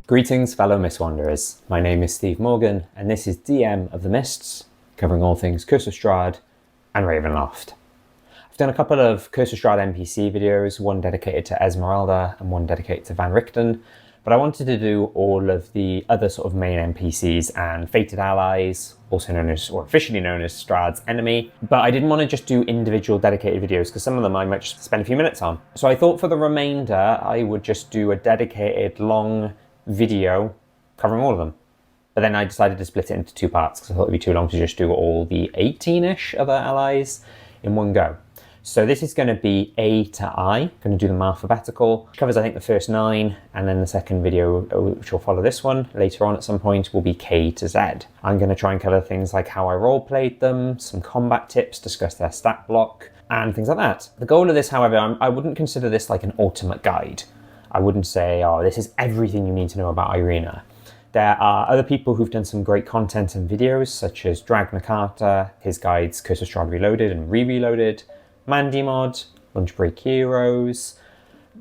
Greetings fellow Mist Wanderers, my name is Steve Morgan and this is DM of the Mists, covering all things Curse of Strahd and Ravenloft. I've done a couple of Curse of Strahd NPC videos, one dedicated to Ezmerelda and one dedicated to Van Richten, but I wanted to do all of the other sort of main NPCs and fated allies, also known as, or officially known as, Strahd's enemy, but I didn't want to just do individual dedicated videos because some of them I might just spend a few minutes on. So I thought for the remainder I would just do a dedicated long video covering all of them. But then I decided to split it into two parts because I thought it'd be too long to just do all the 18-ish other allies in one go. So this is going to be A to I. I'm going to do them alphabetical. It covers I think the first 9, and then the second video, which will follow this one later on at some point, will be K to Z. I'm going to try and cover things like how I roleplayed them, some combat tips, discuss their stat block, and things like that. The goal of this, however, I wouldn't consider this like an ultimate guide. I wouldn't say, oh, this is everything you need to know about Ireena. There are other people who've done some great content and videos, such as Drag Nakata, his guides Curse of Strahd Reloaded and Re-Reloaded, Mandymod, Lunch Break Heroes.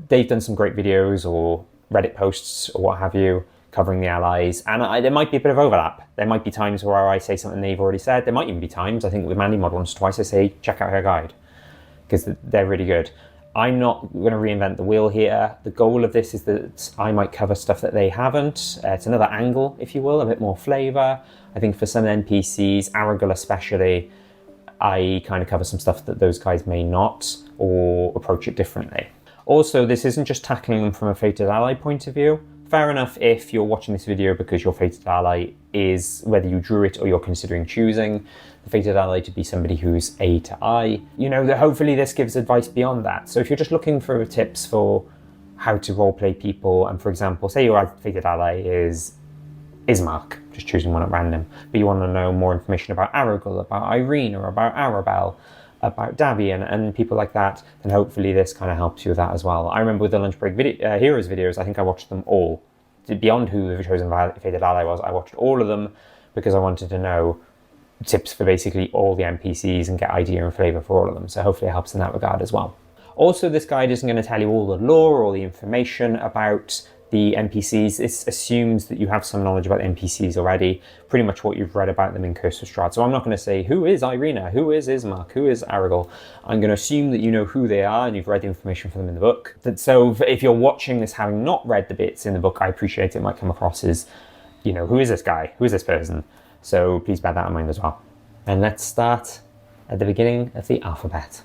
They've done some great videos or Reddit posts or what have you, covering the allies, and there might be a bit of overlap. There might be times where I say something they've already said. There might even be times, I think with Mandymod once or twice, I say, check out her guide, because they're really good. I'm not going to reinvent the wheel here. The goal of this is that I might cover stuff that they haven't. It's another angle, if you will, a bit more flavour. I think for some NPCs, Arrigal especially, I kind of cover some stuff that those guys may not, or approach it differently. Also, this isn't just tackling them from a fated ally point of view. Fair enough if you're watching this video because your fated ally is, whether you drew it or you're considering choosing the fated ally to be somebody who's A to I. You know, hopefully this gives advice beyond that. So if you're just looking for tips for how to roleplay people, and for example, say your fated ally is Ismark, just choosing one at random, but you want to know more information about Arrigal, about Ireena, about Arabelle, about Davian and people like that, then hopefully this kind of helps you with that as well. I remember with the Lunch Break Heroes videos, I think I watched them all. Beyond who the chosen fated ally was, I watched all of them because I wanted to know tips for basically all the NPCs and get idea and flavour for all of them. So hopefully it helps in that regard as well. Also, this guide isn't going to tell you all the lore or the information about the NPCs. This assumes that you have some knowledge about the NPCs already, pretty much what you've read about them in Curse of Strahd. So I'm not going to say, who is Ireena? Who is Ismark? Who is Arrigal? I'm going to assume that you know who they are and you've read the information for them in the book. So if you're watching this having not read the bits in the book, I appreciate it might come across as, you know, who is this guy? Who is this person? So please bear that in mind as well. And let's start at the beginning of the alphabet.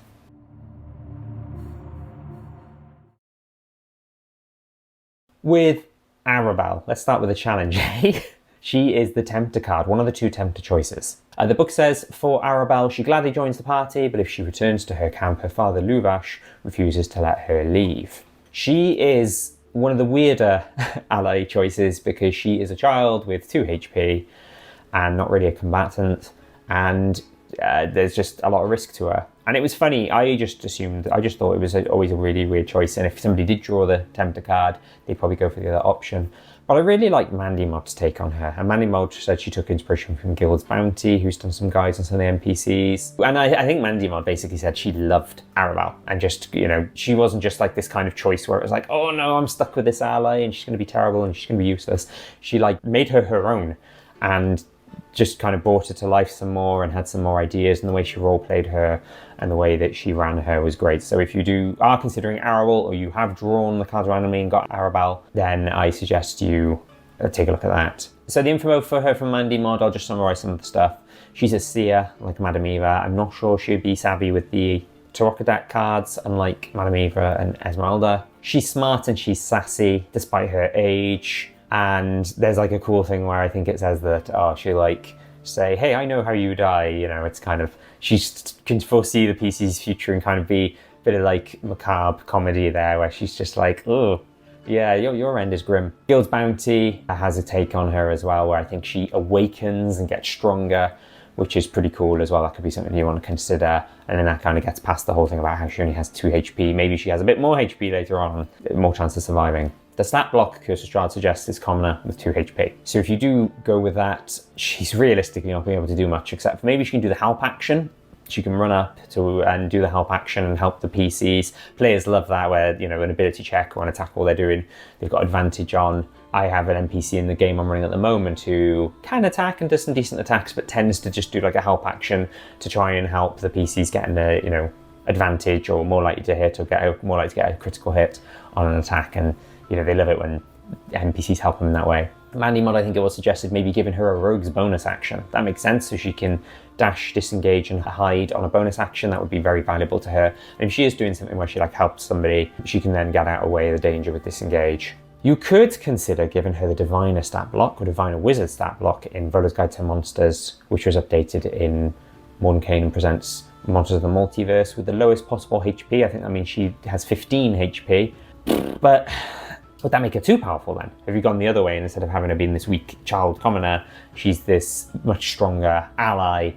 With Arabelle, let's start with a challenge. She is the Tempter card, one of the 2 Tempter choices. The book says, for Arabelle, she gladly joins the party, but if she returns to her camp, her father Luvash refuses to let her leave. She is one of the weirder ally choices because she is a child with 2 HP and not really a combatant, and there's just a lot of risk to her. And it was funny, I just thought it was always a really weird choice, and if somebody did draw the Tempter card, they'd probably go for the other option. But I really like Mandymod's take on her, and Mandymod said she took inspiration from Guild's Bounty, who's done some guides on some of the NPCs. And I think Mandymod basically said she loved Arabelle, and just, you know, she wasn't just like this kind of choice where it was like, oh no, I'm stuck with this ally, and she's going to be terrible, and she's going to be useless. She like made her own, and just kind of brought her to life some more and had some more ideas, and the way she role-played her and the way that she ran her was great. So if you are considering Arabelle, or you have drawn the cards randomly and got Arabelle, then I suggest you take a look at that. So the info for her from Mandymod, I'll just summarise some of the stuff. She's a seer, like Madame Eva. I'm not sure she'd be savvy with the Tarokadak cards, unlike Madame Eva and Ezmerelda. She's smart and she's sassy, despite her age. And there's like a cool thing where I think it says that, oh, she'll like say, hey, I know how you die. You know, it's kind of, she can foresee the PC's future and kind of be a bit of like macabre comedy there where she's just like, oh, yeah, your end is grim. Guild's Bounty has a take on her as well, where I think she awakens and gets stronger, which is pretty cool as well. That could be something you want to consider. And then that kind of gets past the whole thing about how she only has 2 HP. Maybe she has a bit more HP later on, more chance of surviving. The stat block Curse of Strahd suggests is commoner with 2 HP. So if you do go with that, she's realistically not being able to do much, except for maybe she can do the help action. She can run up to and do the help action and help the PCs. Players love that, where, you know, an ability check or an attack, all they're doing, they've got advantage on. I have an NPC in the game I'm running at the moment who can attack and does some decent attacks, but tends to just do like a help action to try and help the PCs get an advantage, or more likely to hit, or more likely to get a critical hit on an attack. And they love it when NPCs help them in that way. Mandy Mod, I think it was suggested maybe giving her a rogue's bonus action. That makes sense, so she can dash, disengage, and hide on a bonus action. That would be very valuable to her. And if she is doing something where she helps somebody, she can then get out of the way of the danger with disengage. You could consider giving her the Diviner stat block, or Diviner Wizard stat block in Volo's Guide to Monsters, which was updated in Mordenkainen Presents Monsters of the Multiverse, with the lowest possible HP. I think that means she has 15 HP. But would that make her too powerful then? Have you gone the other way, and instead of having her being this weak child commoner, she's this much stronger ally?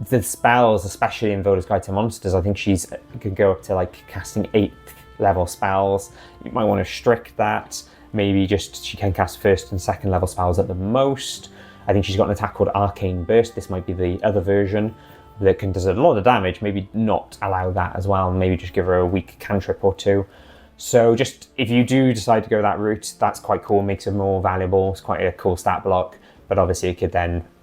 The spells, especially in Volo's Guide to Monsters, I think she's could go up to casting 8th level spells. You might want to restrict that. Maybe just she can cast 1st and 2nd level spells at the most. I think she's got an attack called Arcane Burst. This might be the other version that does a lot of damage. Maybe not allow that as well, and maybe just give her a weak cantrip or two. So just, if you do decide to go that route, that's quite cool, makes her more valuable. It's quite a cool stat block, but obviously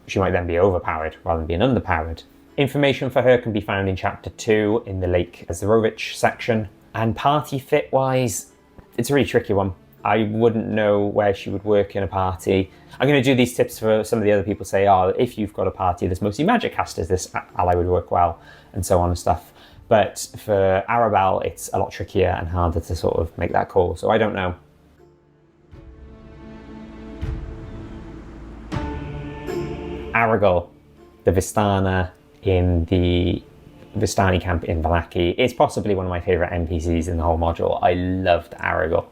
she might then be overpowered rather than being underpowered. Information for her can be found in chapter 2 in the Lake Ezmerelda section. And party fit wise, it's a really tricky one. I wouldn't know where she would work in a party. I'm going to do these tips for some of the other people, say, if you've got a party that's mostly magic casters, this ally would work well, and so on and stuff. But for Arabelle, it's a lot trickier and harder to sort of make that call, so I don't know. Arrigal, the Vistana in the Vistani camp in Vallaki, is possibly one of my favourite NPCs in the whole module. I loved Arrigal.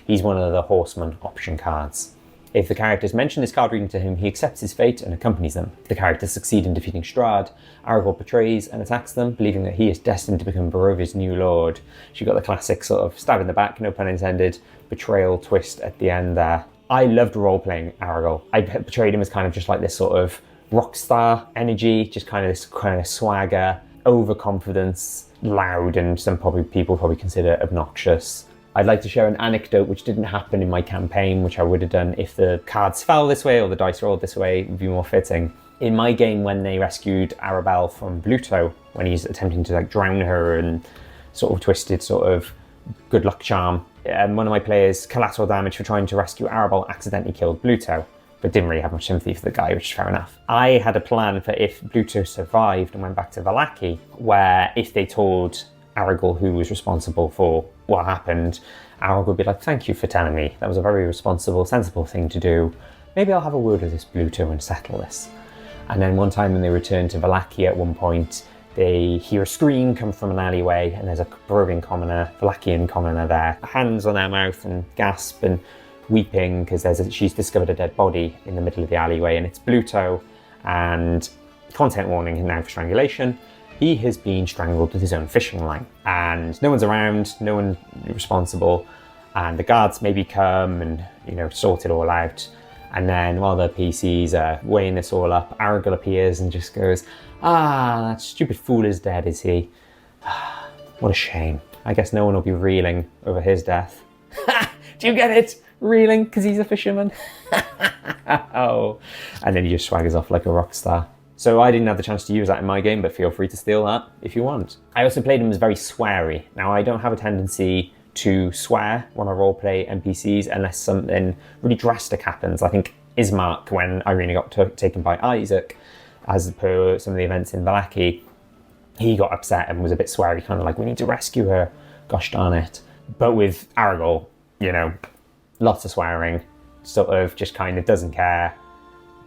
He's one of the Horseman option cards. If the characters mention this card reading to him, he accepts his fate and accompanies them. If the characters succeed in defeating Strahd, Arrigal betrays and attacks them, believing that he is destined to become Barovia's new lord. She got the classic sort of stab in the back, no pun intended, betrayal twist at the end there. I loved role-playing Arrigal. I portrayed him as kind of just like this sort of rock star energy, just kind of this kind of swagger, overconfidence, loud, and some people probably consider obnoxious. I'd like to share an anecdote which didn't happen in my campaign, which I would have done if the cards fell this way or the dice rolled this way. It would be more fitting. In my game, when they rescued Arabelle from Bluto, when he's attempting to drown her and sort of twisted sort of good luck charm, one of my players, collateral damage for trying to rescue Arabelle, accidentally killed Bluto, but didn't really have much sympathy for the guy, which is fair enough. I had a plan for if Bluto survived and went back to Vallaki, where if they told Arrigal who was responsible for what happened, Arrigal would be like, thank you for telling me. That was a very responsible, sensible thing to do. Maybe I'll have a word with this Bluto and settle this. And then one time when they return to Vallaki at one point, they hear a scream come from an alleyway, and there's a Barovian commoner, Vallakian commoner there, hands on their mouth and gasp and weeping because she's discovered a dead body in the middle of the alleyway, and it's Bluto, and content warning now for strangulation. He has been strangled with his own fishing line, and no one's around, no one responsible, and the guards maybe come and sort it all out. And then while the PCs are weighing this all up, Arrigal appears and just goes, that stupid fool is dead, is he? What a shame. I guess no one will be reeling over his death. Do you get it? Reeling because he's a fisherman. Oh. And then he just swaggers off like a rock star. So I didn't have the chance to use that in my game, but feel free to steal that if you want. I also played him as very sweary. Now, I don't have a tendency to swear when I roleplay NPCs unless something really drastic happens. I think Ismark, when Ireena got taken by Isaac, as per some of the events in Vallaki, he got upset and was a bit sweary, kind of like, we need to rescue her, gosh darn it. But with Arrigal, lots of swearing, sort of just kind of doesn't care.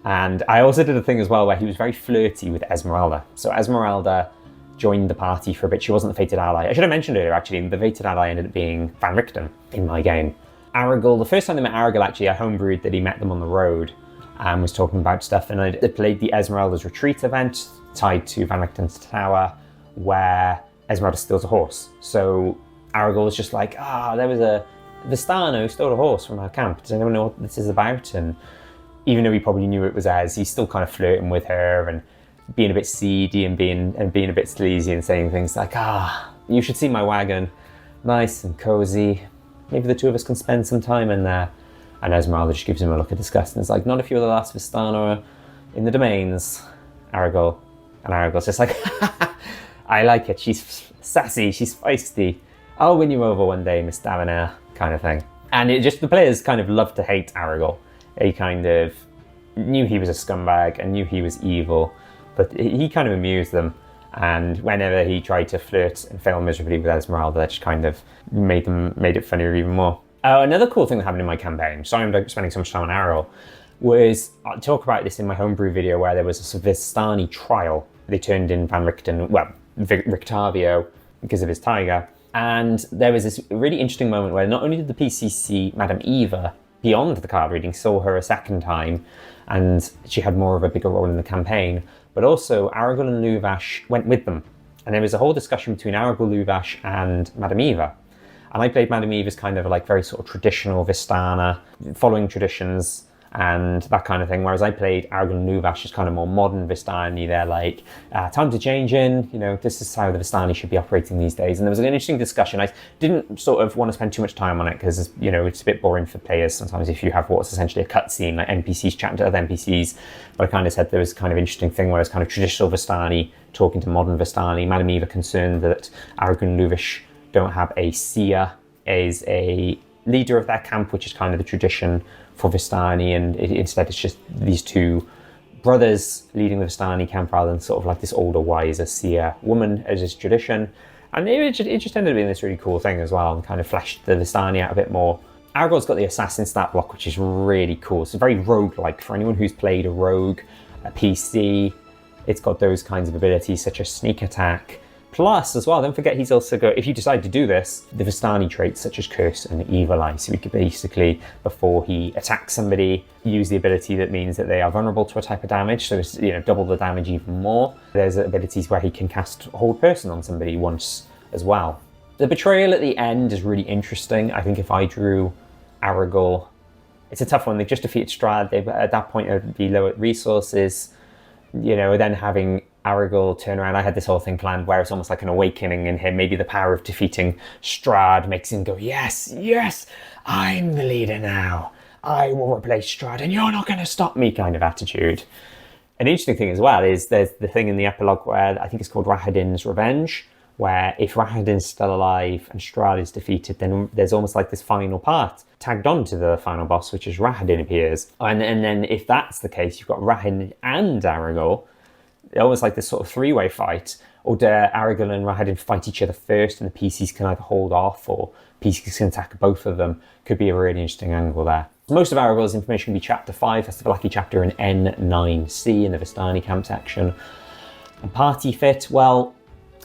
And I also did a thing as well where he was very flirty with Ezmerelda. So Ezmerelda joined the party for a bit. She wasn't the fated ally. I should have mentioned earlier, actually, the fated ally ended up being Van Richten in my game. Arrigal, the first time they met Arrigal, actually, I homebrewed that he met them on the road and was talking about stuff. And I played the Ezmerelda's Retreat event tied to Van Richten's tower, where Ezmerelda steals a horse. So Arrigal was just like, there was a Vistana who stole a horse from our camp. Does anyone know what this is about? And even though he probably knew it was Ez, he's still kind of flirting with her and being a bit seedy and being a bit sleazy and saying things like, you should see my wagon, nice and cozy. Maybe the two of us can spend some time in there. And Ezmerelda just gives him a look of disgust and is like, not if you're the last Vistana in the domains, Arrigal. And Arrigal's just like, I like it. She's sassy, she's feisty. I'll win you over one day, Miss Davian, kind of thing. And it just, the players kind of loved to hate Arrigal. He kind of knew he was a scumbag and knew he was evil, but he kind of amused them. And whenever he tried to flirt and fail miserably with Ezmerelda, that just kind of made it funnier even more. Another cool thing that happened in my campaign, sorry I'm spending so much time on Arrigal, was, I'll talk about this in my homebrew video, where there was a Vistani trial. They turned in Van Richten, well, Rictavio, because of his tiger. And there was this really interesting moment where not only did the PC see Madame Eva beyond the card reading, saw her a second time, and she had more of a bigger role in the campaign, but also Arrigal and Luvash went with them. And there was a whole discussion between Arrigal, Luvash and Madame Eva. And I played Madame Eva as kind of like very sort of traditional Vistana, following traditions and that kind of thing, whereas I played Arrigal and Luvash as kind of more modern Vistani. They're like, time to change in, you know, this is how the Vistani should be operating these days. And there was an interesting discussion. I didn't sort of want to spend too much time on it because, you know, it's a bit boring for players sometimes if you have what's essentially a cutscene, like NPCs chatting to other NPCs. But I kind of said there was kind of interesting thing where it's kind of traditional Vistani talking to modern Vistani. Madame Eva concerned that Arrigal and Luvash don't have a seer as a leader of their camp, which is kind of the tradition for Vistani, and instead it's just these two brothers leading the Vistani camp rather than sort of like this older, wiser seer woman as is tradition. And it just ended up being this really cool thing as well, and kind of fleshed the Vistani out a bit more. Arrigal's got the assassin stat block, which is really cool. It's very rogue-like for anyone who's played a rogue, a PC. It's got those kinds of abilities such as sneak attack. Plus, as well, don't forget he's also got, if you decide to do this, the Vistani traits such as Curse and Evil Eye. So we could basically, before he attacks somebody, use the ability that means that they are vulnerable to a type of damage. So it's, you know, double the damage even more. There's abilities where he can cast Hold Person on somebody once as well. The betrayal at the end is really interesting. I think if I drew Arrigal, it's a tough one. They've just defeated Strahd. At that point, it would be low at resources. You know, then having Arrigal turn around, I had this whole thing planned where it's almost like an awakening in him. Maybe the power of defeating Strahd makes him go, yes, yes, I'm the leader now. I will replace Strahd and you're not going to stop me kind of attitude. An interesting thing as well is there's the thing in the epilogue where I think it's called Rahadin's Revenge, where if Rahadin's still alive and Strahd is defeated, then there's almost like this final part tagged on to the final boss, which is Rahadin appears. And then if that's the case, you've got Rahadin and Arrigal, almost like this sort of three-way fight, or do Arrigal and Rahadin fight each other first and the PCs can either hold off or PCs can attack both of them? Could be a really interesting angle there. Most of Arrigal's information will be chapter 5, that's the Blackie chapter in N9C in the Vistani camp section. And party fit, well,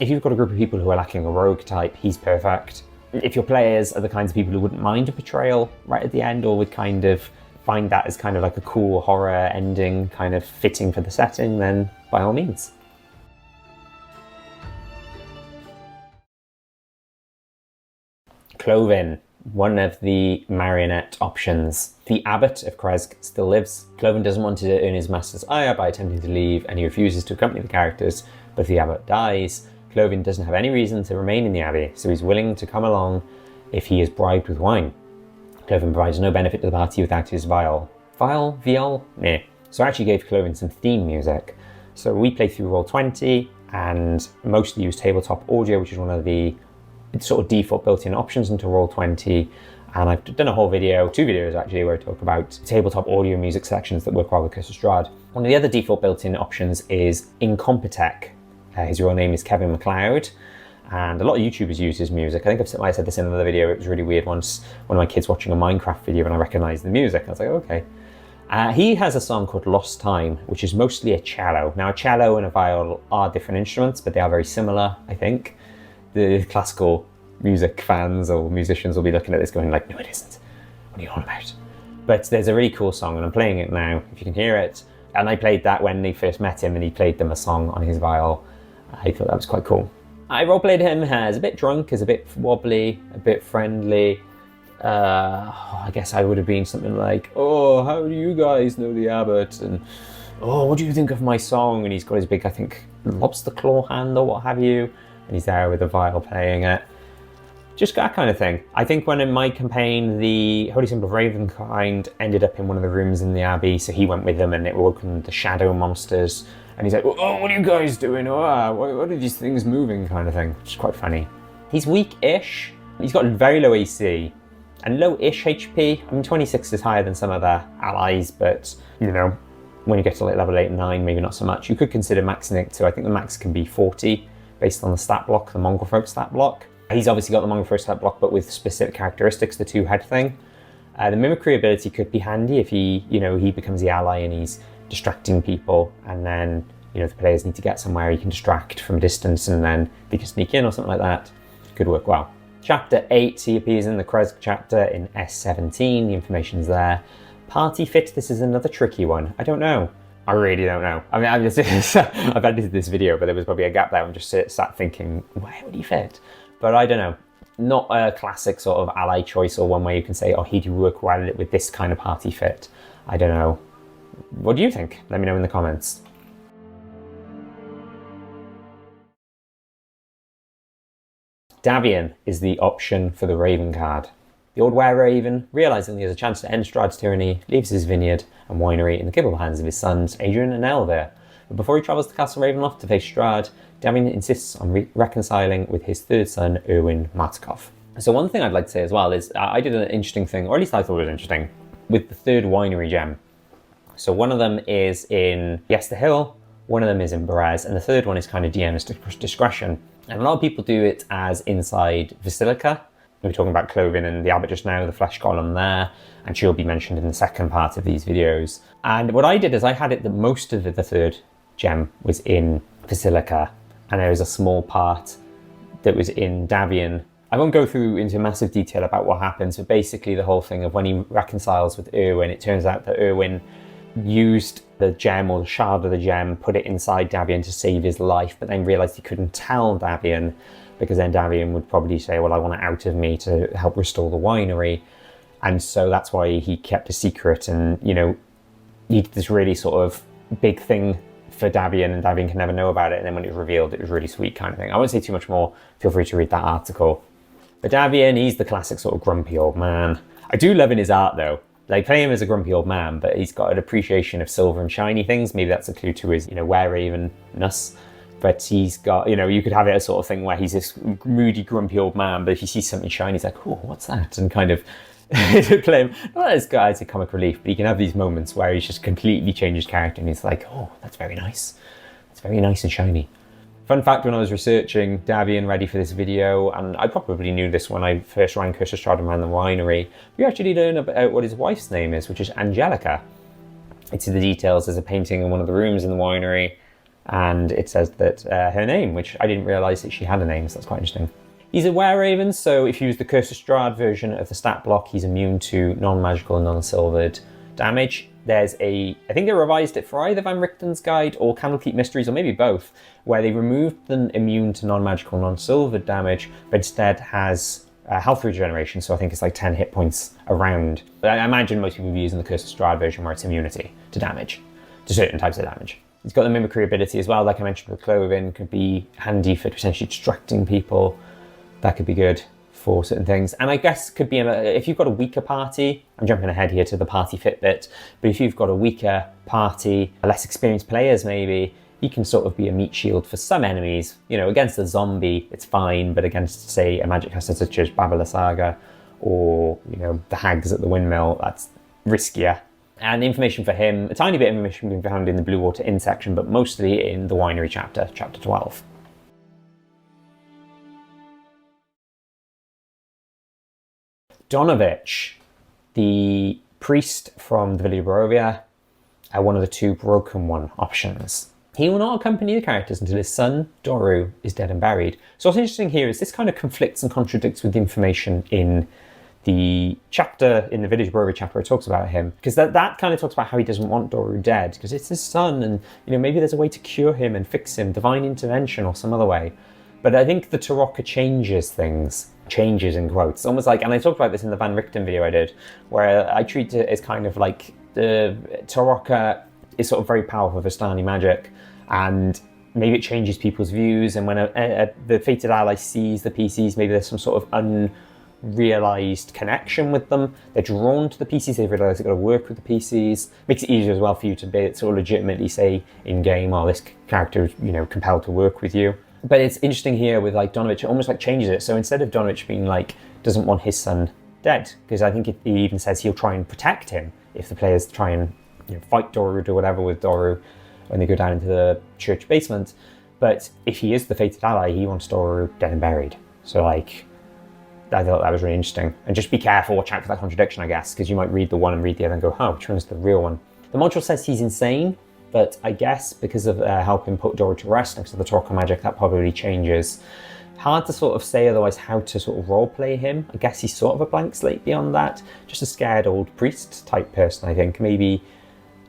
if you've got a group of people who are lacking a rogue type, he's perfect. If your players are the kinds of people who wouldn't mind a betrayal right at the end, or would kind of find that as kind of like a cool horror ending, kind of fitting for the setting, then by all means. Clovin, one of the marionette options. The abbot of Kresk still lives. Clovin doesn't want to earn his master's ire by attempting to leave, and he refuses to accompany the characters, but if the abbot dies, Clovin doesn't have any reason to remain in the abbey, so he's willing to come along if he is bribed with wine. Clovin provides no benefit to the party without his viol. Viol? Meh. So I actually gave Clovin some theme music. So we play through Roll20 and mostly use tabletop audio, which is one of the sort of default built-in options into Roll20. And I've done a whole video, 2 videos actually, where I talk about tabletop audio music sections that work well with Curse of Strahd. One of the other default built-in options is Incompetech. His real name is Kevin MacLeod, and a lot of YouTubers use his music. I think I said this in another video. It was really weird once one of my kids watching a Minecraft video and I recognised the music. I was like, okay. He has a song called Lost Time, which is mostly a cello. Now, a cello and a viol are different instruments, but they are very similar, I think. The classical music fans or musicians will be looking at this going like, no, it isn't. What are you on about? But there's a really cool song, and I'm playing it now, if you can hear it. And I played that when they first met him, and he played them a song on his viol. I thought that was quite cool. I roleplayed him as a bit drunk, as a bit wobbly, a bit friendly. I guess I would have been something like, oh, how do you guys know the abbot? And, oh, what do you think of my song? And he's got his big, I think, lobster claw hand or what have you. And he's there with a viol playing it. Just that kind of thing. I think when in my campaign, the Holy Symbol of Ravenkind ended up in one of the rooms in the Abbey, so he went with them and it woke the shadow monsters. And he's like, oh, what are you guys doing? Oh, what are these things moving, kind of thing. Which is quite funny. He's weak-ish. He's got very low AC and low-ish HP. I mean, 26 is higher than some other allies, but, you know, when you get to like level 8 and 9, maybe not so much. You could consider maxing it to, I think the max can be 40, based on the stat block, the Mongol folk stat block. He's obviously got the Mongol folk stat block, but with specific characteristics, the two-head thing. The mimicry ability could be handy if he becomes the ally and he's distracting people, and then, you know, if the players need to get somewhere, he can distract from a distance and then they can sneak in or something like that. Could work well. Chapter 8, he appears in the Krezk chapter in S17, the information's there. Party fit, this is another tricky one. I don't know. I really don't know. I mean, I've edited this video, but there was probably a gap there. I'm just sat thinking, where would he fit? But I don't know. Not a classic sort of ally choice or one where you can say, oh, he'd work well with this kind of party fit. I don't know. What do you think? Let me know in the comments. Davian is the option for the Raven card. The old were-raven, realising he has a chance to end Strahd's tyranny, leaves his vineyard and winery in the capable hands of his sons, Adrian and Elvir. But before he travels to Castle Ravenloft to face Strahd, Davian insists on reconciling with his third son, Erwin Martikov. So one thing I'd like to say as well is I did an interesting thing, or at least I thought it was interesting, with the third winery gem. So one of them is in Yester Hill, one of them is in Berez, and the third one is kind of DM's discretion. And a lot of people do it as inside Vasilika. We're talking about Clovin and the Abbot just now, the flesh column there, and she'll be mentioned in the second part of these videos. And what I did is I had it that most of the third gem was in Vasilika, and there was a small part that was in Davian. I won't go through into massive detail about what happens, but basically the whole thing of when he reconciles with Erwin, it turns out that Erwin used the gem or the shard of the gem, put it inside Davian to save his life, but then realised he couldn't tell Davian, because then Davian would probably say, well, I want it out of me to help restore the winery. And so that's why he kept a secret, and, you know, he did this really sort of big thing for Davian, and Davian can never know about it. And then when it was revealed, it was really sweet kind of thing. I won't say too much more. Feel free to read that article. But Davian, he's the classic sort of grumpy old man. I do love in his art though. Like, play him as a grumpy old man, but he's got an appreciation of silver and shiny things. Maybe that's a clue to his, you know, were-raven-ness. But he's got, you know, you could have it a sort of thing where he's this moody, grumpy old man, but if he sees something shiny, he's like, oh, what's that? And kind of play him, not as guy as a comic relief, but he can have these moments where he's just completely changed his character and he's like, oh, that's very nice. It's very nice and shiny. Fun fact, when I was researching Davian ready for this video, and I probably knew this when I first ran Curse of Strahd and ran the winery, we actually learn about what his wife's name is, which is Angelica. It's in the details. There's a painting in one of the rooms in the winery, and it says that her name, which I didn't realise that she had a name, so that's quite interesting. He's a were-raven, so if you use the Curse of Strahd version of the stat block, he's immune to non-magical and non-silvered damage. There's I think they revised it for either Van Richten's Guide or Candlekeep Mysteries, or maybe both, where they removed the immune to non-magical, non-silvered damage, but instead has health regeneration, so I think it's like 10 hit points around. I imagine most people will be using the Curse of Strahd version where it's immunity to damage, to certain types of damage. He's got the mimicry ability as well, like I mentioned with Clovin, could be handy for potentially distracting people. That could be good for certain things. And I guess could be, if you've got a weaker party, I'm jumping ahead here to the party fit bit, but if you've got a weaker party, less experienced players maybe, he can sort of be a meat shield for some enemies. You know, against a zombie, it's fine, but against, say, a magic caster such as Babala Saga, or, you know, the hags at the windmill, that's riskier. And information for him, a tiny bit of information can be found in the Blue Water Inn section, but mostly in the winery chapter, chapter 12. Donavich, the priest from the village of Barovia, one of the two broken one options. He will not accompany the characters until his son, Doru, is dead and buried. So what's interesting here is this kind of conflicts and contradicts with the information in the chapter, in the village of Barovia chapter, where it talks about him. Because that kind of talks about how he doesn't want Doru dead, because it's his son, and, you know, maybe there's a way to cure him and fix him, divine intervention or some other way. But I think the Tarokka changes things. Changes in quotes. Almost like, and I talked about this in the Van Richten video I did, where I treat it as kind of like the Tarokka is sort of very powerful Vistani magic, and maybe it changes people's views, and when the fated ally sees the PCs, maybe there's some sort of unrealized connection with them. They're drawn to the PCs, they realize they've got to work with the PCs. Makes it easier as well for you to be sort of legitimately say in game, oh, this character is, you know, compelled to work with you. But it's interesting here with like Donavich, it almost like changes it. So instead of Donavich being like, doesn't want his son dead, because I think he even says he'll try and protect him if the players try and, you know, fight Doru or whatever with Doru when they go down into the church basement. But if he is the fated ally, he wants Doru dead and buried. So like, I thought that was really interesting. And just be careful, watch out for that contradiction, I guess, because you might read the one and read the other and go, oh, which one's the real one? The module says he's insane, but I guess because of helping put Doru to rest next to the Torque magic, that probably changes. Hard to sort of say otherwise how to sort of roleplay him. I guess he's sort of a blank slate beyond that. Just a scared old priest type person, I think. Maybe,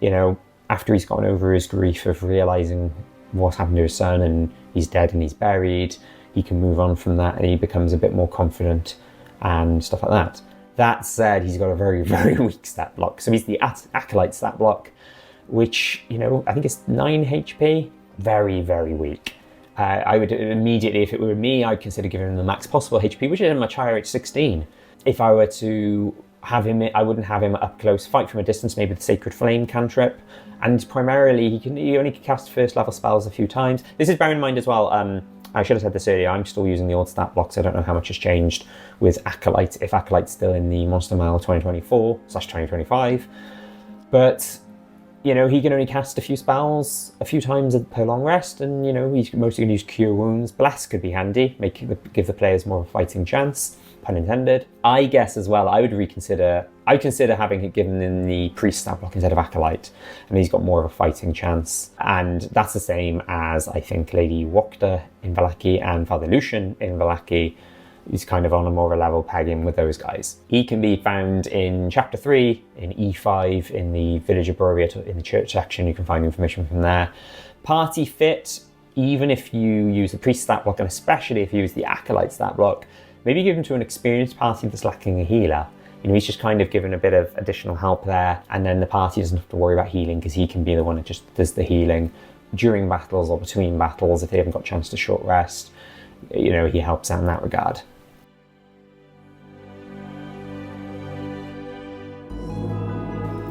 you know, after he's gotten over his grief of realizing what's happened to his son and he's dead and he's buried, he can move on from that and he becomes a bit more confident and stuff like that. That said, he's got a very, very weak stat block. So he's the Acolyte stat block, which, you know, I think it's 9 HP. Very, very weak. I would immediately, if it were me, I'd consider giving him the max possible HP, which is much higher at 16. If I were to have him, I wouldn't have him up close. Fight from a distance, maybe the Sacred Flame cantrip. And primarily, he only can cast first level spells a few times. This is bearing in mind as well, I should have said this earlier, I'm still using the old stat blocks. I don't know how much has changed with Acolyte, if Acolyte's still in the Monster Manual 2024/2025. But, you know, he can only cast a few spells a few times per long rest, and, you know, he's mostly going to use Cure Wounds. Bless could be handy, give the players more of a fighting chance, pun intended. I guess as well, I'd consider having it given in the Priest stat block instead of Acolyte, and he's got more of a fighting chance. And that's the same as, I think, Lady Wokta in Vallaki and Father Lucian in Vallaki. He's kind of on a more of a level pegging with those guys. He can be found in Chapter 3, in E5, in the Village of Borovia, in the church section. You can find information from there. Party fit, even if you use the Priest stat block, and especially if you use the Acolyte stat block, maybe give him to an experienced party that's lacking a healer. You know, he's just kind of given a bit of additional help there, and then the party doesn't have to worry about healing because he can be the one that just does the healing during battles or between battles if they haven't got a chance to short rest. You know, he helps out in that regard.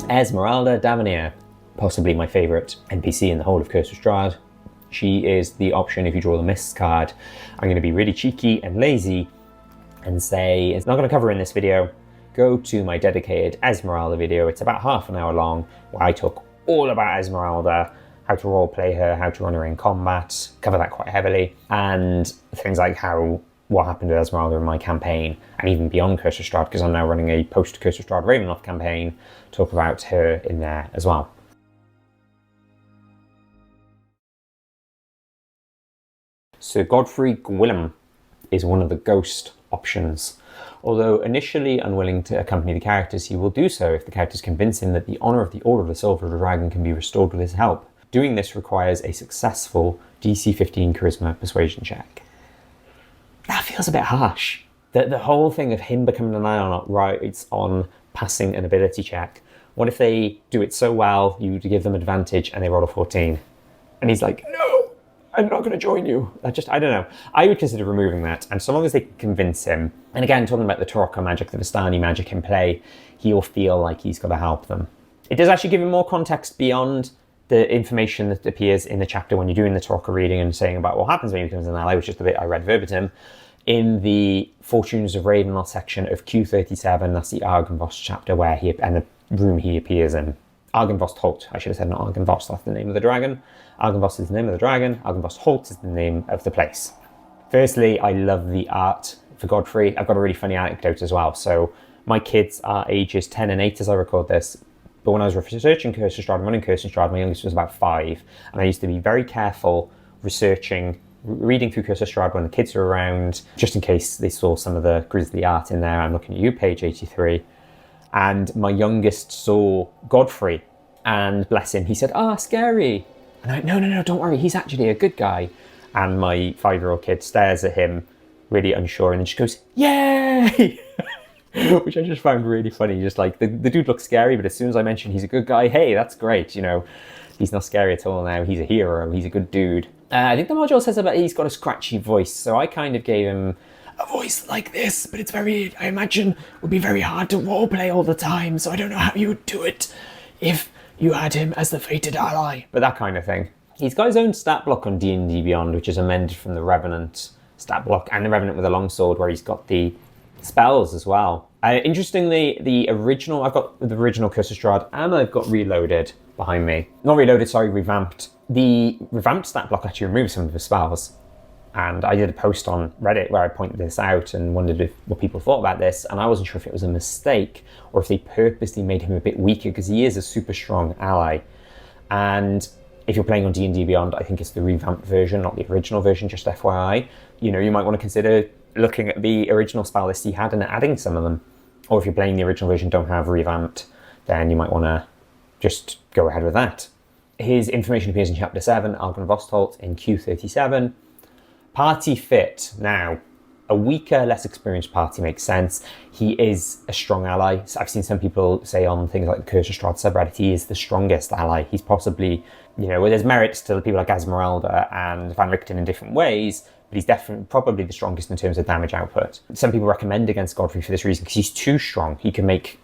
Ezmerelda Davian, possibly my favourite NPC in the whole of Curse of Strahd. She is the option if you draw the Mists card. I'm going to be really cheeky and lazy and say, it's not going to cover in this video. Go to my dedicated Ezmerelda video. It's about half an hour long, where I talk all about Ezmerelda, how to roleplay her, how to run her in combat, cover that quite heavily, and things like what happened to Ezmerelda in my campaign, and even beyond Curse of Strahd, because I'm now running a post-Curse of Strahd Ravenloft campaign, talk about her in there as well. Sir Godfrey Gwilym is one of the ghost options. Although initially unwilling to accompany the characters, he will do so if the characters convince him that the honour of the Order of the Silver Dragon can be restored with his help. Doing this requires a successful DC 15 Charisma Persuasion check. That feels a bit harsh. The whole thing of him becoming an ally rides on passing an ability check. What if they do it so well, you give them advantage and they roll a 14? And he's like, no, I'm not going to join you. I don't know. I would consider removing that. And so long as they can convince him, and again, talking about the Tarokka magic, the Vistani magic in play, he'll feel like he's got to help them. It does actually give him more context beyond the information that appears in the chapter when you're doing the Tarokka reading and saying about what happens when he becomes an ally, which is the bit I read verbatim. In the Fortunes of Ravenloft section of Q37, that's the Argynvost chapter and the room he appears in. Argynvost Holt, I should have said not Argynvost, that's the name of the dragon. Argynvost is the name of the dragon, Argynvost Holt is the name of the place. Firstly, I love the art for Godfrey. I've got a really funny anecdote as well. So my kids are ages 10 and 8 as I record this, but when I was researching Curse of Strahd and running Curse of Strahd, my youngest was about 5, and I used to be very careful reading through Curse of Strahd when the kids were around, just in case they saw some of the grisly art in there. I'm looking at you, page 83. And my youngest saw Godfrey, and bless him, he said, scary. And I went, no, don't worry, he's actually a good guy. And my 5-year-old kid stares at him, really unsure, and then she goes, yay! Which I just found really funny. Just like, the dude looks scary, but as soon as I mention he's a good guy, hey, that's great, you know. He's not scary at all now. He's a hero. He's a good dude. I think the module says about he's got a scratchy voice, so I kind of gave him a voice like this, but it's very, I imagine, would be very hard to roleplay all the time, so I don't know how you would do it if you had him as the fated ally. But that kind of thing. He's got his own stat block on D&D Beyond, which is amended from the Revenant stat block, and the Revenant with a longsword, where he's got the spells as well. Interestingly, I've got the original Curse of Strahd, and I've got Reloaded behind me. Not Reloaded, sorry, Revamped. The Revamped stat block actually removes some of the spells. And I did a post on Reddit where I pointed this out and wondered what people thought about this, and I wasn't sure if it was a mistake or if they purposely made him a bit weaker, because he is a super strong ally. And if you're playing on D&D Beyond, I think it's the revamped version, not the original version, just FYI. You know, you might want to consider looking at the original spell list he had and adding some of them. Or if you're playing the original version, don't have revamped, then you might want to just go ahead with that. His information appears in Chapter 7, Argon Vostholt, in Q37. Party fit. Now, a weaker, less experienced party makes sense. He is a strong ally. So I've seen some people say on things like the Curse of Strahd subreddit, he is the strongest ally. He's possibly, you know, there's merits to people like Ezmerelda and Van Richten in different ways, but he's definitely probably the strongest in terms of damage output. Some people recommend against Godfrey for this reason, because he's too strong. He can make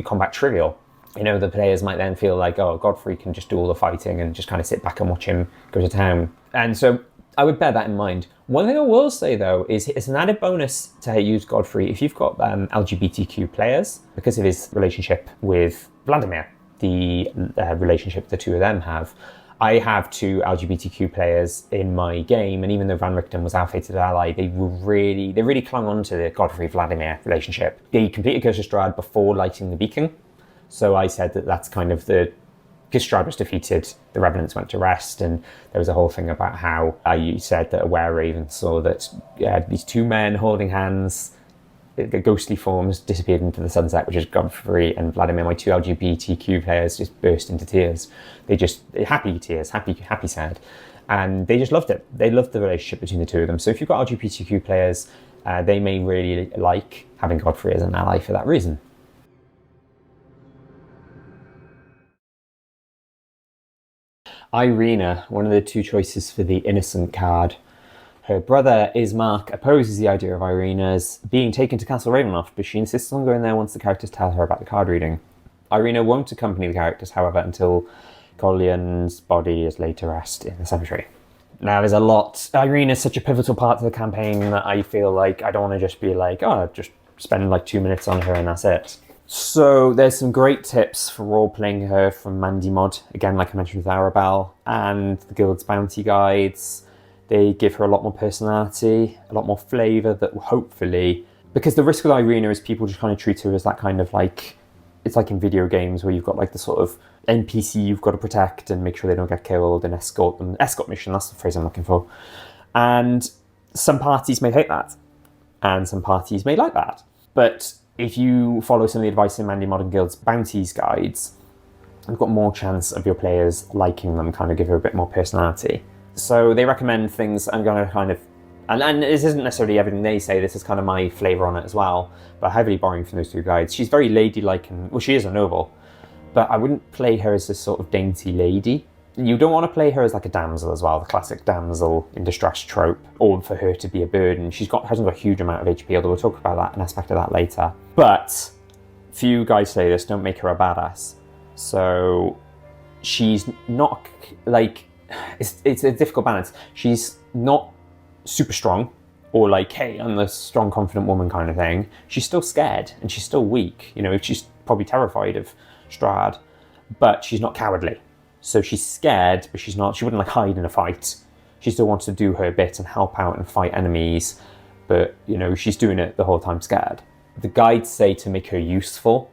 combat trivial. You know, the players might then feel like, oh, Godfrey can just do all the fighting and just kind of sit back and watch him go to town. And so I would bear that in mind. One thing I will say, though, is it's an added bonus to use Godfrey if you've got LGBTQ players, because of his relationship with Vladimir, the relationship the two of them have. I have 2 LGBTQ players in my game, and even though Van Richten was our fated ally, they really clung on to the Godfrey-Vladimir relationship. They completed Curse of Strahd before lighting the beacon, so I said that that's kind of because Strahd was defeated, the Revenants went to rest, and there was a whole thing about how you said that a were-raven saw that these 2 men holding hands, the ghostly forms disappeared into the sunset, which is Godfrey and Vladimir. My 2 LGBTQ players just burst into tears. Happy tears, happy sad. And they just loved it. They loved the relationship between the 2 of them. So if you've got LGBTQ players, they may really like having Godfrey as an ally for that reason. Ireena, one of the 2 choices for the Innocent card. Her brother, Ismark, opposes the idea of Ireena's being taken to Castle Ravenloft, but she insists on going there once the characters tell her about the card reading. Ireena won't accompany the characters, however, until Kolyan's body is laid to rest in the cemetery. Now, there's a lot. Ireena is such a pivotal part of the campaign that I feel like I don't want to just be like, oh, just spend like 2 minutes on her and that's it. So there's some great tips for role-playing her from Mandy Mod, again, like I mentioned with Arabelle, and the Guild's bounty guides. They give her a lot more personality, a lot more flavour that will hopefully... Because the risk with Ireena is people just kind of treat her as that kind of like... It's like in video games where you've got like the sort of NPC you've got to protect and make sure they don't get killed and escort them. Escort mission, that's the phrase I'm looking for. And some parties may hate that. And some parties may like that. But if you follow some of the advice in Mandy Modern Guild's bounties guides, you've got more chance of your players liking them, kind of give her a bit more personality. So they recommend things. I'm going to kind of, and this isn't necessarily everything they say, this is kind of my flavour on it as well, but heavily borrowing from those 2 guides. She's very ladylike, and, well, she is a noble, but I wouldn't play her as this sort of dainty lady. You don't want to play her as like a damsel as well, the classic damsel in distress trope, or for her to be a burden. Hasn't got a huge amount of HP, although we'll talk about that, an aspect of that later. But, few guys say this, don't make her a badass. So, she's not like... It's a difficult balance. She's not super strong or like, hey, I'm the strong, confident woman kind of thing. She's still scared and she's still weak. You know, she's probably terrified of Strahd, but she's not cowardly. So she's scared, but she wouldn't like hide in a fight. She still wants to do her bit and help out and fight enemies, but you know, she's doing it the whole time scared. The guides say to make her useful.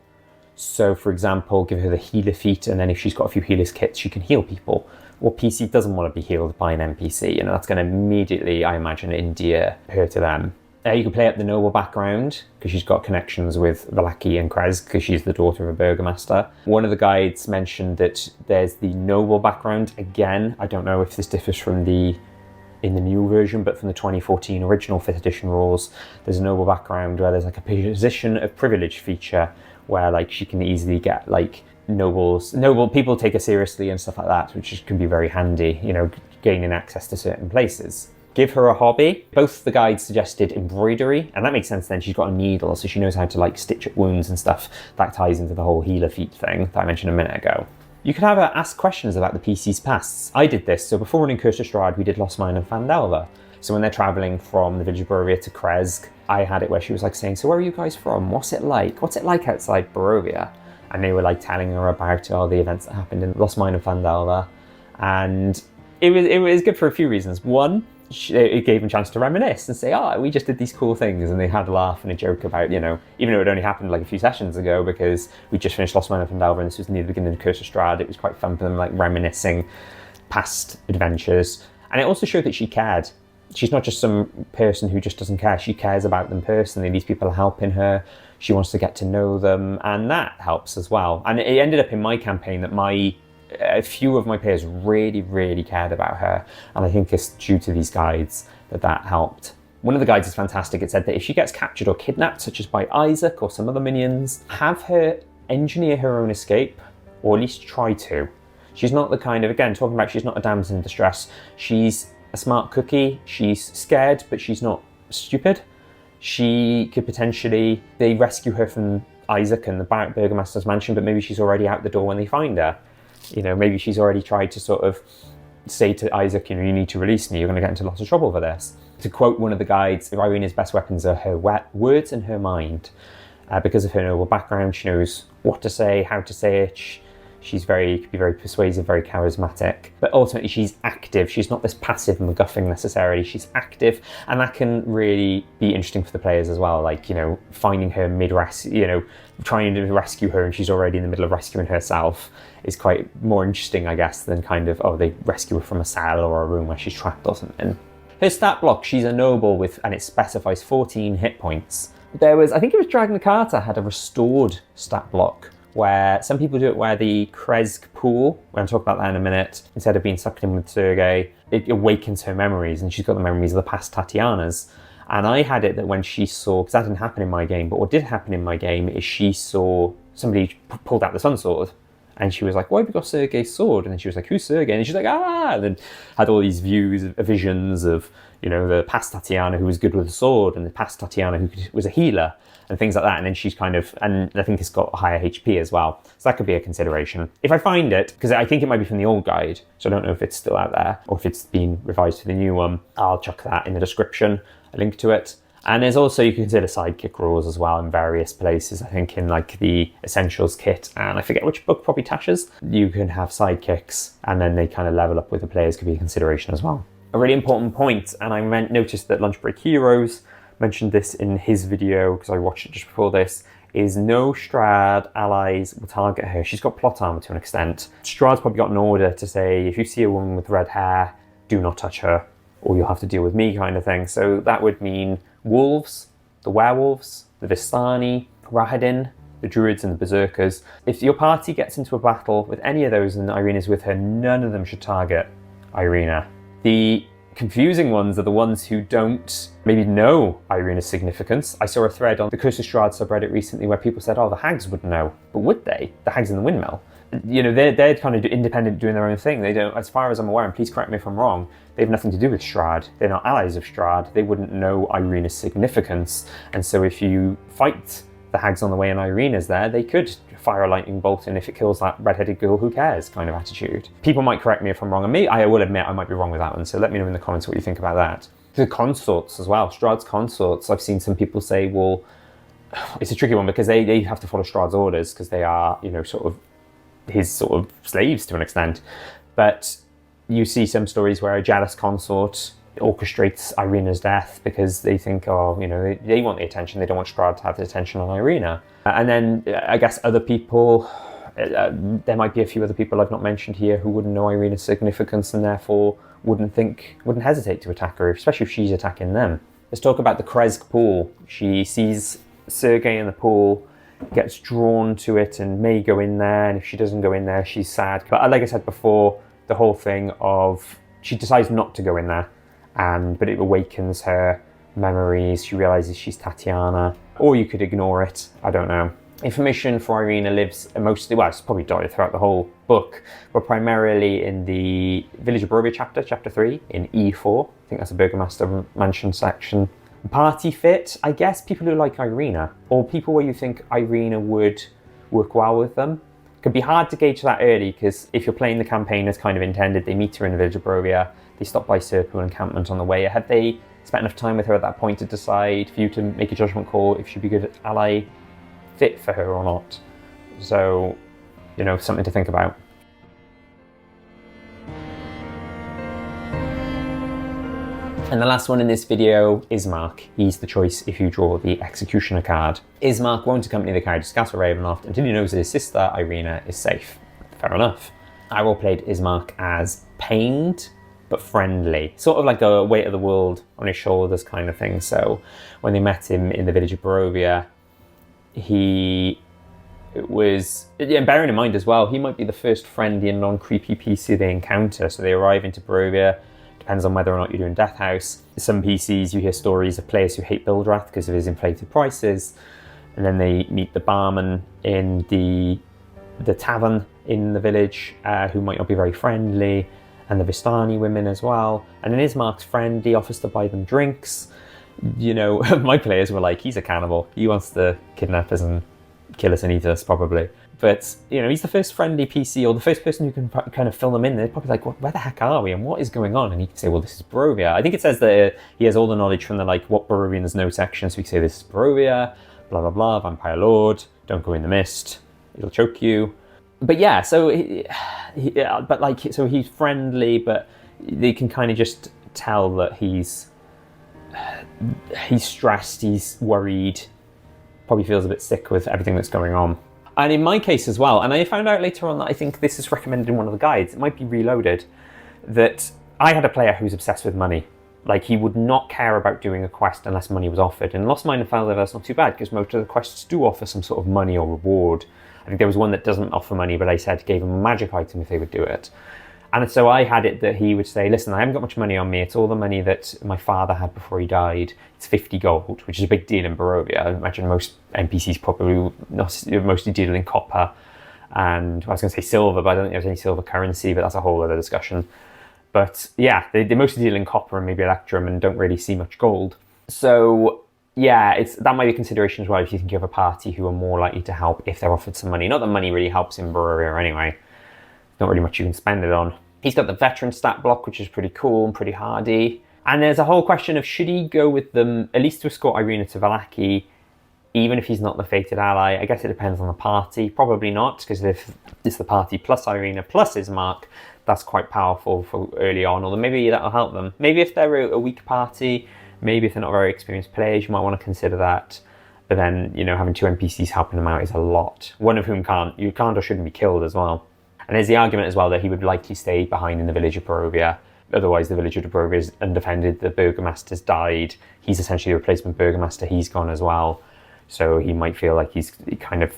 So for example, give her the healer feat, and then if she's got a few healer's kits, she can heal people. Well, PC doesn't want to be healed by an NPC, and that's going to immediately, I imagine, endear her to them. You can play up the noble background, because she's got connections with Vallaki and Krez, because she's the daughter of a burgomaster. One of the guides mentioned that there's the noble background. Again, I don't know if this differs from in the new version, but from the 2014 original 5th edition rules, there's a noble background where there's like a position of privilege feature, where like she can easily get like noble people take her seriously and stuff like that, which can be very handy, you know, gaining access to certain places. Give her a hobby. Both the guides suggested embroidery, and that makes sense then. She's got a needle, so she knows how to like stitch up wounds and stuff. That ties into the whole healer feat thing that I mentioned a minute ago. You can have her ask questions about the PC's pasts. I did this, so before running Curse of Strahd, we did Lost Mine and Phandelver. So when they're traveling from the village of Barovia to Krezk, I had it where she was like saying, so where are you guys from? What's it like? What's it like outside Barovia? And they were like telling her about all the events that happened in Lost Mine and Phandelver. And it was good for a few reasons. One, it gave them a chance to reminisce and say, we just did these cool things, and they had a laugh and a joke about, you know, even though it only happened like a few sessions ago because we just finished Lost Mine and Phandelver and this was near the beginning of Curse of Strahd. It was quite fun for them, like reminiscing past adventures. And it also showed that she cared. She's not just some person who just doesn't care. She cares about them personally. These people are helping her. She wants to get to know them, and that helps as well. And it ended up in my campaign that a few of my players really, really cared about her, and I think it's due to these guides that helped. One of the guides is fantastic. It said that if she gets captured or kidnapped, such as by Isaac or some other minions, have her engineer her own escape, or at least try to. She's not the kind of, again, talking about she's not a damsel in distress. She's a smart cookie. She's scared, but she's not stupid. She could potentially, they rescue her from Isaac and the Burgomaster's mansion, but maybe she's already out the door when they find her. You know, maybe she's already tried to sort of say to Isaac, you know, you need to release me, you're going to get into lots of trouble for this. To quote one of the guides, Ireena's best weapons are her words and her mind. Because of her noble background, she knows what to say, how to say it. She's could be very persuasive, very charismatic, but ultimately she's active. She's not this passive MacGuffin necessarily. She's active, and that can really be interesting for the players as well. Like, you know, finding her mid-rescue, you know, trying to rescue her and she's already in the middle of rescuing herself is quite more interesting, I guess, than kind of, they rescue her from a cell or a room where she's trapped or something. Her stat block, she's a noble and it specifies 14 hit points. I think it was Dragon Carter had a restored stat block, where some people do it where the Krezk pool, we're going to talk about that in a minute, instead of being sucked in with Sergei, it awakens her memories, and she's got the memories of the past Tatiana's. And I had it that when she saw, because that didn't happen in my game, but what did happen in my game is she saw somebody pulled out the sun sword, and she was like, why have you got Sergei's sword? And then she was like, who's Sergei? And she's like, and then had all these visions of, you know, the past Tatiana who was good with the sword, and the past Tatiana who was a healer, and things like that. And then she's and I think it's got higher HP as well. So that could be a consideration. If I find it, because I think it might be from the old guide, so I don't know if it's still out there, or if it's been revised for the new one, I'll chuck that in the description, a link to it. And there's also, you can consider sidekick rules as well in various places. I think in like the Essentials kit, and I forget which book, probably Tasha's, you can have sidekicks, and then they kind of level up with the players, could be a consideration as well. A really important point, and I noticed that Lunch Break Heroes mentioned this in his video, because I watched it just before this, is no Strahd allies will target her. She's got plot armor to an extent. Strahd's probably got an order to say, if you see a woman with red hair, do not touch her, or you'll have to deal with me, kind of thing. So that would mean wolves, the werewolves, the Vistani, Rahadin, the druids and the berserkers. If your party gets into a battle with any of those and Ireena's with her, none of them should target Ireena. The confusing ones are the ones who don't maybe know Ireena's significance. I saw a thread on the Curse of Strahd subreddit recently where people said, the hags would know. But would they? The hags in the windmill? You know, they're kind of independent, doing their own thing. They don't, as far as I'm aware, and please correct me if I'm wrong, they have nothing to do with Strahd. They're not allies of Strahd. They wouldn't know Ireena's significance. And so if you fight the hags on the way and Ireena's there, they could fire a lightning bolt, and if it kills that redheaded girl, who cares kind of attitude. People might correct me if I'm wrong, and I will admit I might be wrong with that one, so let me know in the comments what you think about that. The consorts as well, Strahd's consorts, I've seen some people say, well, it's a tricky one because they have to follow Strahd's orders because they are, you know, sort of his sort of slaves to an extent. But you see some stories where a jealous consort orchestrates Ireena's death because they think, you know, they want the attention. They don't want Strahd to have the attention on Ireena. And then I guess other people, there might be a few other people I've not mentioned here who wouldn't know Ireena's significance and therefore wouldn't hesitate to attack her, especially if she's attacking them. Let's talk about the Krezk pool. She sees Sergei in the pool, gets drawn to it and may go in there, and if she doesn't go in there, she's sad. But like I said before, the whole thing of she decides not to go in there, but it awakens her memories. She realizes she's Tatiana, or you could ignore it. I don't know. Information for Ireena lives mostly, well, it's probably dotted throughout the whole book, but primarily in the Village of Barovia chapter 3, in E4. I think that's a Burgomaster Mansion section. Party fit, I guess people who like Ireena, or people where you think Ireena would work well with them. It could be hard to gauge that early, because if you're playing the campaign as kind of intended, they meet her in the Village of Barovia, they stop by Serpul encampment on the way. Have they spent enough time with her at that point to decide for you to make a judgment call if she'd be good ally fit for her or not? So, you know, something to think about. And the last one in this video, Ismark. He's the choice if you draw the Executioner card. Ismark won't accompany the character's Castle Ravenloft until he knows that his sister, Ireena, is safe. Fair enough. I roleplayed Ismark as pained, but friendly. Sort of like a weight of the world on his shoulders kind of thing. So when they met him in the Village of Barovia, he was, yeah, bearing in mind as well, he might be the first friendly and non-creepy PC they encounter. So they arrive into Barovia, depends on whether or not you're doing Death House. Some PCs, you hear stories of players who hate Bildrath because of his inflated prices, and then they meet the barman in the tavern in the village, who might not be very friendly, and the Vistani women as well. And then Ismark's friend, he offers to buy them drinks. You know, my players were like, he's a cannibal. He wants to kidnap us and kill us and eat us, probably. But, you know, he's the first friendly PC, or the first person who can kind of fill them in. They're probably like, where the heck are we and what is going on? And he can say, well, this is Barovia. I think it says that he has all the knowledge from the, like, what Barovians know section. So he can say, this is Barovia, blah, blah, blah, Vampire Lord, don't go in the mist, it'll choke you. But yeah, so, so he's friendly, but they can kind of just tell that he's stressed, he's worried, probably feels a bit sick with everything that's going on. And in my case as well, and I found out later on that I think this is recommended in one of the guides, it might be reloaded, that I had a player who's obsessed with money. Like, he would not care about doing a quest unless money was offered. And Lost Mine and Fell River, that's not too bad, because most of the quests do offer some sort of money or reward. I think there was one that doesn't offer money, but I said gave him a magic item if they would do it. And so I had it that he would say, listen, I haven't got much money on me. It's all the money that my father had before he died. It's 50 gold, which is a big deal in Barovia. I imagine most NPCs probably mostly deal in copper. And I was going to say silver, but I don't think there's any silver currency, but that's a whole other discussion. But yeah, they mostly deal in copper and maybe electrum and don't really see much gold. So yeah, that might be a consideration as well if you think you have a party who are more likely to help if they're offered some money. Not that money really helps in Barovia anyway. Not really much you can spend it on. He's got the veteran stat block, which is pretty cool and pretty hardy. And there's a whole question of, should he go with them at least to escort Ireena to Vallaki, even if he's not the fated ally? I guess it depends on the party. Probably not, because if it's the party plus Ireena plus Ismark, that's quite powerful for early on, although maybe that'll help them. Maybe if they're a weak party, maybe if they're not very experienced players, you might want to consider that. But then, you know, having two NPCs helping them out is a lot. One of whom can't or shouldn't be killed as well. And there's the argument as well that he would likely stay behind in the Village of Barovia. Otherwise, the Village of Barovia is undefended. The Burgomaster's died. He's essentially a replacement Burgomaster. He's gone as well. So he might feel like he's kind of,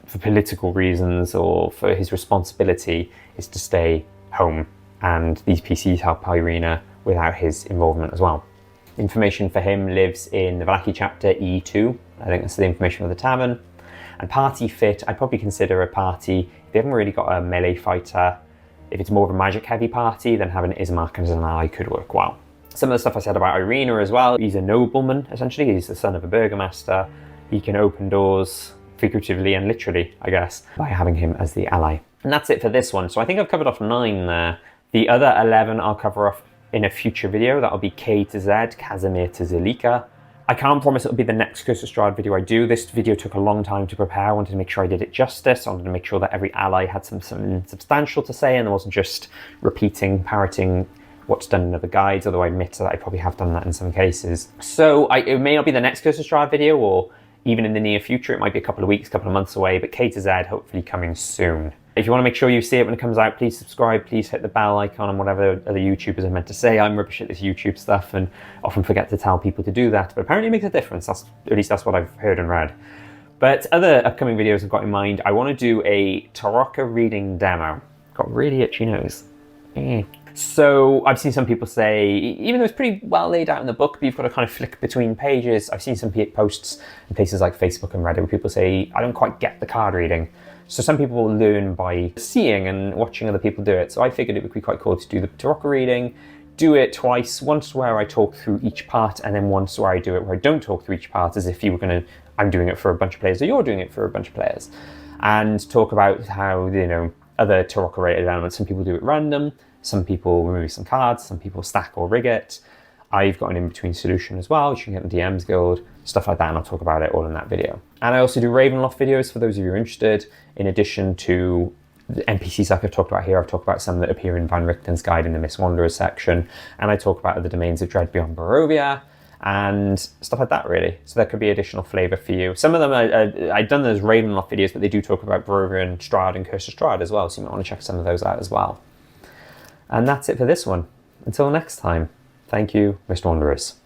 for political reasons or for his responsibility, is to stay home. And these PCs help Ireena without his involvement as well. Information for him lives in the Vallaki chapter E2. I think that's the information for the tavern. And party fit, I'd probably consider a party, if they haven't really got a melee fighter, if it's more of a magic heavy party, then having Ismark as an ally could work well. Some of the stuff I said about Ireena as well, he's a nobleman, essentially. He's the son of a burgomaster. He can open doors, figuratively and literally, I guess, by having him as the ally. And that's it for this one. So I think I've covered off 9 there. The other 11 I'll cover off in a future video. That'll be K to Z, Kasimir to Zuleika. I can't promise it'll be the next Curse of Strahd video I do. This video took a long time to prepare. I wanted to make sure I did it justice. I wanted to make sure that every ally had something substantial to say and there wasn't just repeating, parroting what's done in other guides, although I admit that I probably have done that in some cases. So it may not be the next Curse of Strahd video, or even in the near future. It might be a couple of weeks, couple of months away, but K to Z hopefully coming soon. If you want to make sure you see it when it comes out, please subscribe, please hit the bell icon and whatever other YouTubers are meant to say. I'm rubbish at this YouTube stuff and often forget to tell people to do that, but apparently it makes a difference. At least that's what I've heard and read. But other upcoming videos I've got in mind, I want to do a Tarokka reading demo. Got really itchy nose. So I've seen some people say, even though it's pretty well laid out in the book, but you've got to kind of flick between pages. I've seen some posts in places like Facebook and Reddit where people say, I don't quite get the card reading. So some people learn by seeing and watching other people do it. So I figured it would be quite cool to do the Tarokka reading, do it twice, once where I talk through each part, and then once where I do it where I don't talk through each part, as if you were going to, I'm doing it for a bunch of players or you're doing it for a bunch of players. And talk about how, other Tarokka related elements. Some people do it random, some people remove some cards, some people stack or rig it. I've got an in-between solution as well, which you can get in the DMs Guild, stuff like that, and I'll talk about it all in that video. And I also do Ravenloft videos for those of you who are interested, in addition to the NPCs like I've talked about here. I've talked about some that appear in Van Richten's Guide in the Mist Wanderers section, and I talk about other domains of Dread beyond Barovia, and stuff like that, really. So there could be additional flavour for you. Some of them, I've done those Ravenloft videos, but they do talk about Barovia and Strahd and Curse of Strahd as well, so you might want to check some of those out as well. And that's it for this one. Until next time, thank you, Mist Wanderers.